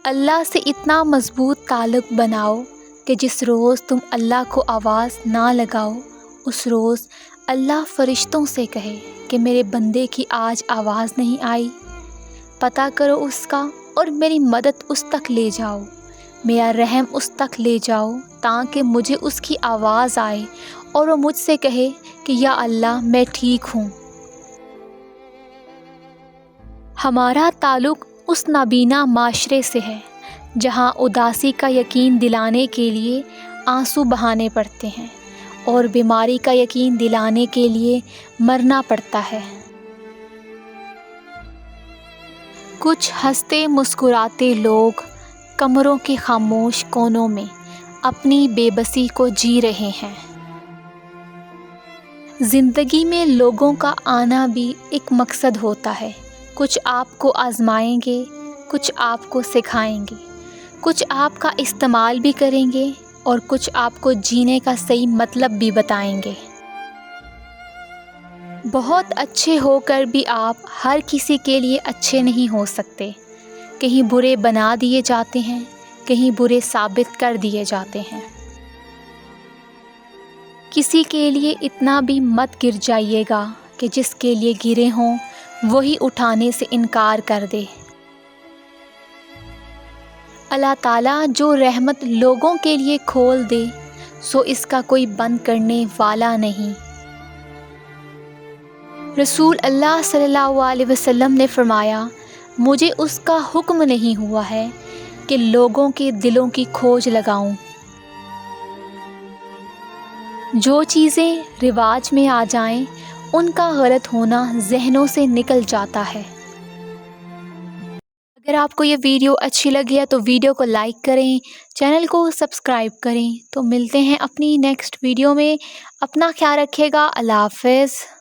اللہ سے اتنا مضبوط تعلق بناؤ کہ جس روز تم اللہ کو آواز نہ لگاؤ اس روز اللہ فرشتوں سے کہے کہ میرے بندے کی آج آواز نہیں آئی، پتہ کرو اس کا اور میری مدد اس تک لے جاؤ، میرا رحم اس تک لے جاؤ تاکہ مجھے اس کی آواز آئے اور وہ مجھ سے کہے کہ یا اللہ میں ٹھیک ہوں۔ ہمارا تعلق اس نابینا معاشرے سے ہے جہاں اداسی کا یقین دلانے کے لیے آنسو بہانے پڑتے ہیں اور بیماری کا یقین دلانے کے لیے مرنا پڑتا ہے۔ کچھ ہنستے مسکراتے لوگ کمروں کے خاموش کونوں میں اپنی بے بسی کو جی رہے ہیں۔ زندگی میں لوگوں کا آنا بھی ایک مقصد ہوتا ہے، کچھ آپ کو آزمائیں گے، کچھ آپ کو سکھائیں گے، کچھ آپ کا استعمال بھی کریں گے اور کچھ آپ کو جینے کا صحیح مطلب بھی بتائیں گے۔ بہت اچھے ہو کر بھی آپ ہر کسی کے لیے اچھے نہیں ہو سکتے، کہیں برے بنا دیے جاتے ہیں، کہیں برے ثابت کر دیے جاتے ہیں۔ کسی کے لیے اتنا بھی مت گر جائیے گا کہ جس کے لیے گرے ہوں وہی اٹھانے سے انکار کر دے۔ اللہ تعالیٰ جو رحمت لوگوں کے لیے کھول دے سو اس کا کوئی بند کرنے والا نہیں۔ رسول اللہ صلی اللہ علیہ وسلم نے فرمایا، مجھے اس کا حکم نہیں ہوا ہے کہ لوگوں کے دلوں کی کھوج لگاؤں۔ جو چیزیں رواج میں آ جائیں ان کا غلط ہونا ذہنوں سے نکل جاتا ہے۔ اگر آپ کو یہ ویڈیو اچھی لگی ہے تو ویڈیو کو لائک کریں، چینل کو سبسکرائب کریں۔ تو ملتے ہیں اپنی نیکسٹ ویڈیو میں، اپنا خیال رکھیے گا، اللہ حافظ۔